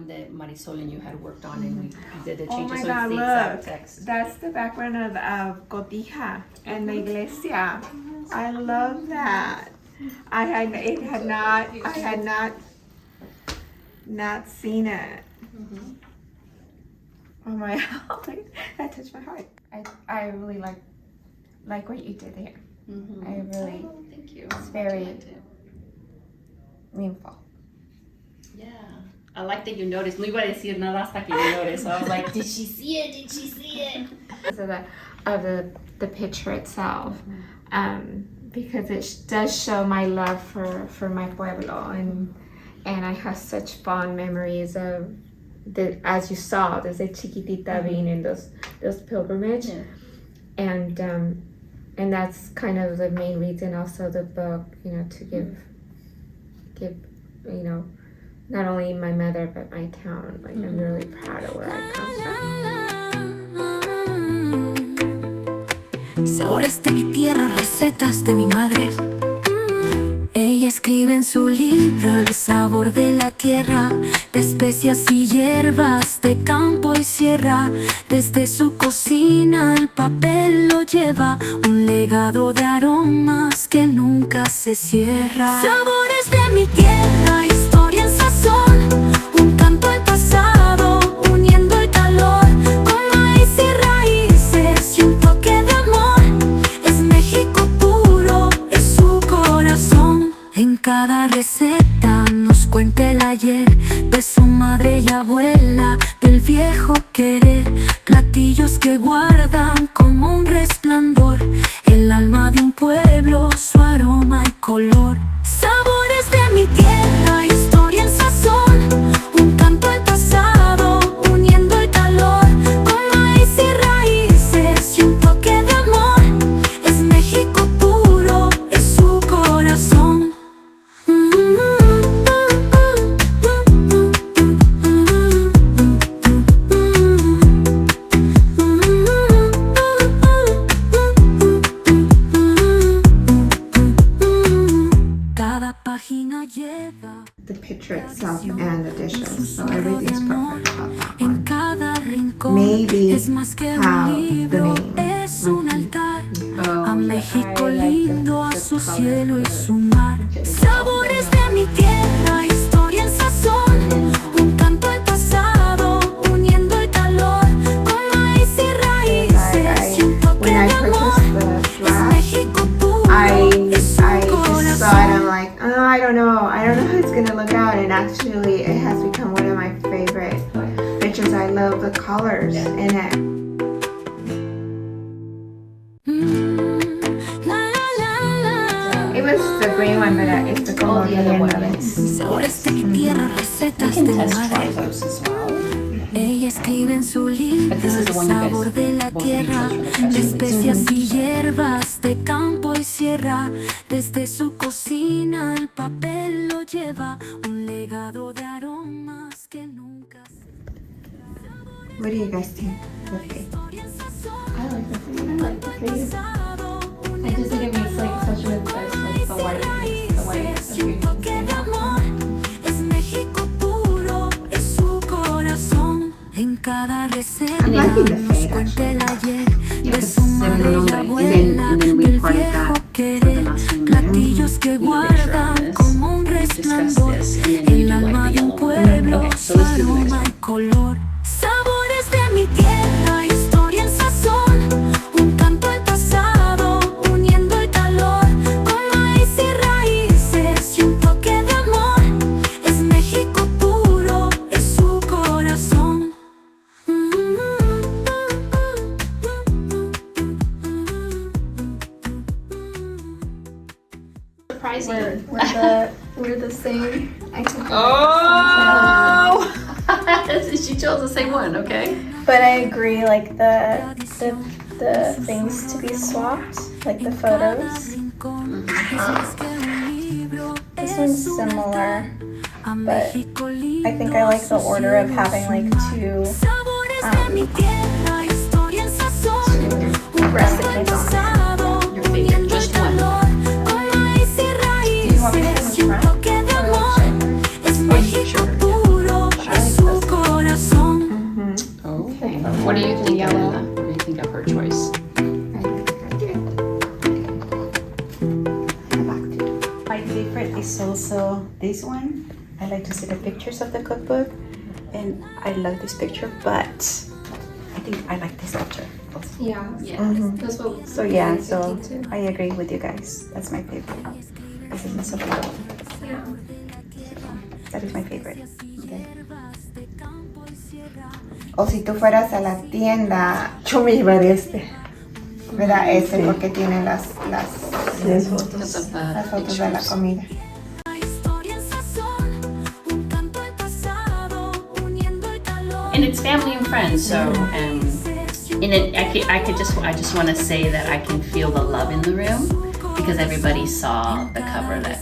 that Marisol and you had worked on, and we did the changes. Oh my so God, it's the look. exact text. That's the background of Cotija and the iglesia. I love that. I had not seen it. Oh my God, that touched my heart. I really like what you did here. I really, Thank you. it's very meaningful. Yeah. I like that you noticed. No iba a decir nada hasta que you noticed. So I was like, did she see it? Did she see it? Of the picture itself, because it does show my love for my pueblo, and I have such fond memories of as you saw, desde chiquitita being in those pilgrimage, and that's kind of the main reason also the book, to give not only my mother but my town. Like I'm really proud of where I come from. Sabores de mi tierra, recetas de mi madre. Ella escribe en su libro el sabor de la tierra, de especias y hierbas, de campo y sierra. Desde su cocina el papel lo lleva, un legado de aromas que nunca se cierra. Sabores de mi tierra, historia en sazón, un canto al pasado, uniendo el calor, con maíz y raíces y un toque de amor. Es México puro, es su corazón. En cada receta nos cuenta el ayer de su madre y abuela, del viejo querer, platillos que guardan como un resplandor el alma de un pueblo, su aroma y color. Sabores de mi tierra, historia en sazón, un canto al pasado, uniendo el calor, con maíz y raíces y un toque de amor. Es México puro, es su corazón. Cada página lleva The picture itself and the dishes, so everything's perfect about that en one. cada rincón. Maybe Es más que how un the libro, name. es un altar. Oh, A México I like lindo, a the su color, cielo y the- su mar. Sabores de mi tierra, historia en sazón, un canto al pasado, uniendo el calor, con maíz y raíces y un toque When I de amor. purchased the Es flash, México puro, I es su just saw it. I'm corazón. like, oh, I don't know how it's gonna look out. And actually, it has become one of my favorite pictures. I love the colors in it. La, la, la, la. It was the green one, but it's the Oh, the other one. Sabores de mi tierra, You recetas can de mi test madre. try those as well. Ella escribe en su libro But this is the el one you guys sabor de la both tierra, pictures from the press de release. especias y hierbas, de campo y sierra. Desde su cocina el papel lo lleva, un legado de aromas que nunca se What do you guys think? Okay. I like the green. I like the green. I just think it makes like such a like the white. The white. y un toque de amor. Es México puro, es su corazón. En cada receta I'm liking the nos fade, cuenta el ayer de Because su they madre don't y know abuela, and then we del parted viejo that for the querer, last one. platillos que We need a picture of guardan this. como un Discuss resplandor this, and then we el do alma like de the un yellow one. pueblo, Okay, su so let's do the next aroma one. y color. Sabores de mi tierra, historia en sazón, un canto al pasado, uniendo el calor, con maíz y raíces y un toque de amor. Es México puro, es su corazón. Surprising. We're the same. I took Oh! She chose the same one. Okay. But I agree, like the things to be swapped, like the photos. This one's similar, but I think I like the order of having like two recipes on it. Your favorite, just one. Do you want me to come in front? Es México puro, es su What do you think, Yellow. Adelita? What do you think of her choice? My favorite is also this one. I like to see the pictures of the cookbook, and I love this picture, but I think I like this picture also. Yeah. That's what So yeah, I'm so thinking too. I agree with you guys. That's my favorite. This is so beautiful. Yeah. That is my favorite. Okay. O si tú fueras a la tienda, yo me llevaría este. ¿Verdad? Este porque tiene las Because of the fotos de la pictures. comida. And it's family and friends, so and I just want to say that I can feel the love in the room because everybody saw the cover that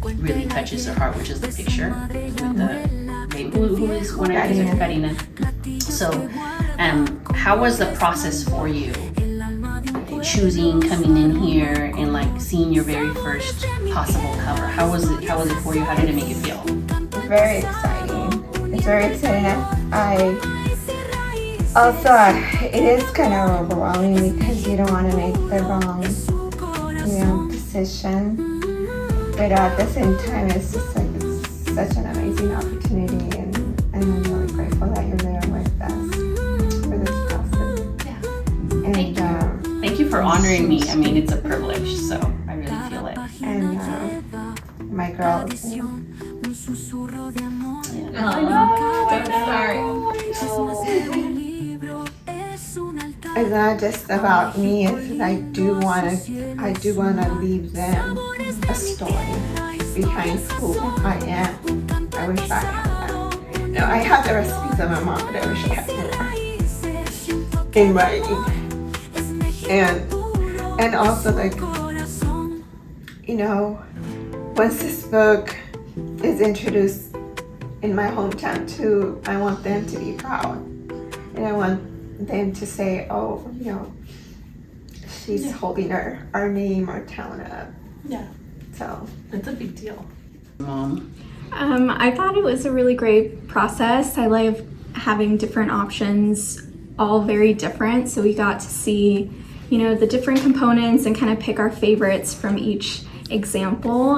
really touches their heart, which is the picture with the baby. Who is one of these? Karina. So, how was the process for you choosing, coming in here, and like seeing your very first possible cover? How was it for you? How did it make you feel? Very exciting. It's very exciting. I also, it is kind of overwhelming because you don't want to make the wrong, decision. But at the same time, it's just like it's such an amazing opportunity, and I'm really grateful that you're there with us for this process. Yeah. And Thank you for honoring me. I mean, it's a privilege, so I really feel it. and my girls. It's not just about me. It's I do want to leave them a story behind who I am. I wish I had that. No, I have the recipes of my mom, but I wish I had more in writing. And also once this book is introduced in my hometown too, I want them to be proud, and I want them to say, oh, she's holding our name, our town up. Yeah. So It's a big deal. Mom. I thought it was a really great process. I love having different options, all very different. So we got to see, the different components and kind of pick our favorites from each example.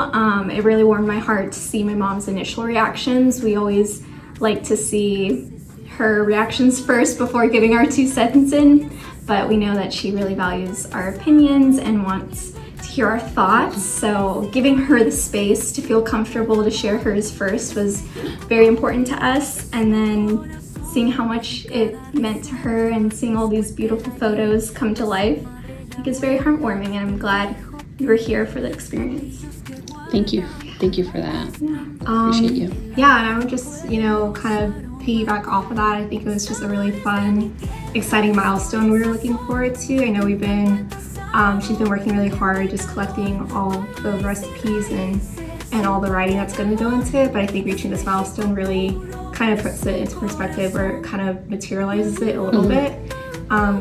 It really warmed my heart to see my mom's initial reactions. We always like to see her reactions first before giving our 2 cents in, but we know that she really values our opinions and wants to hear our thoughts. So giving her the space to feel comfortable to share hers first was very important to us. And then seeing how much it meant to her and seeing all these beautiful photos come to life, I think it's very heartwarming, and I'm glad you were here for the experience. Thank you for that. Appreciate you. Yeah, and I would just, kind of piggyback off of that. I think it was just a really fun, exciting milestone we were looking forward to. I know she's been working really hard just collecting all the recipes and all the writing that's going to go into it, but I think reaching this milestone really kind of puts it into perspective, where it kind of materializes it a little bit.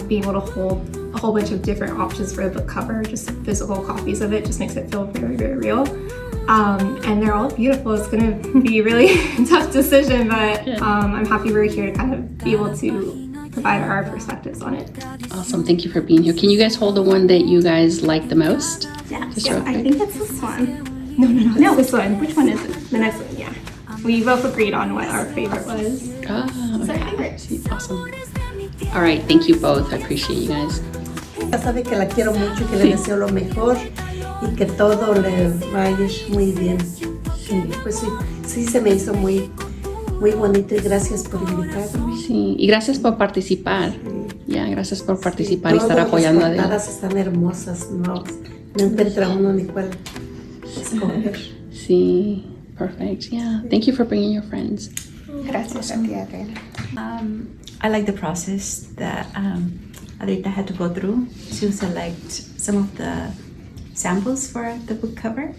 Being able to hold a whole bunch of different options for the book cover, just physical copies of it, just makes it feel very, very real. And they're all beautiful. It's going to be a really tough decision, but I'm happy we're here to kind of be able to provide our perspectives on it. Awesome. Thank you for being here. Can you guys hold the one that you guys like the most? Yeah, Just real I quick. think it's this one. No, this one. Which one is it? The next one, yeah. We both agreed on what our favorite was. Okay. Awesome. All right. Thank you both. I appreciate you guys. Ya sabe que la quiero mucho y que le deseo lo mejor y que todo le vaya muy bien. Sí, pues sí se me hizo muy bonito y gracias por invitarme. Sí, y gracias por participar. Ya, gracias por participar y estar Todas apoyando a las Adela. portadas están hermosas, no encuentra uno ni cuál escoger. Sí, perfect. Yeah. Thank you for bringing your friends. Gracias a ti, Adela. I like the process that Adelita had to go through to select some of the samples for the book cover.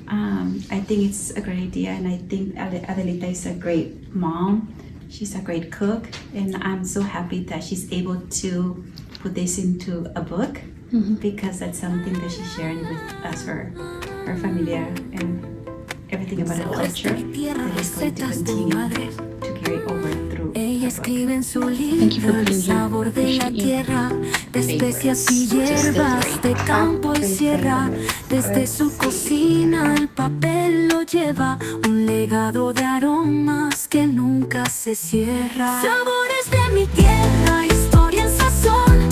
I think it's a great idea, and I think Adelita is a great mom. She's a great cook, and I'm so happy that she's able to put this into a book, because that's something that she's sharing with us, her familia, and everything about her culture that is going to continue to carry over through. Ella escribe en su Thank you for libro el being here. sabor de la Appreciate you. tierra, de especias y hierbas, de campo y sierra. Desde su cocina el papel lo lleva, un legado de aromas que nunca se cierra. Sabores de mi tierra, historia en sazón,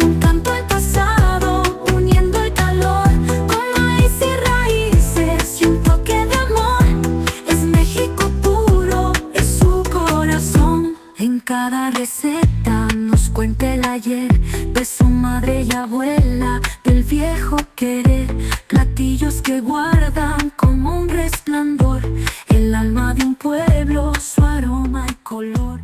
un canto al pasado, uniendo el calor, con maíz y raíces y un toque de amor. Es México puro, es su corazón. En cada receta nos cuenta el ayer de su madre y abuela, del viejo querer. Platillos que guardan como un resplandor el alma de un pueblo, su aroma y color.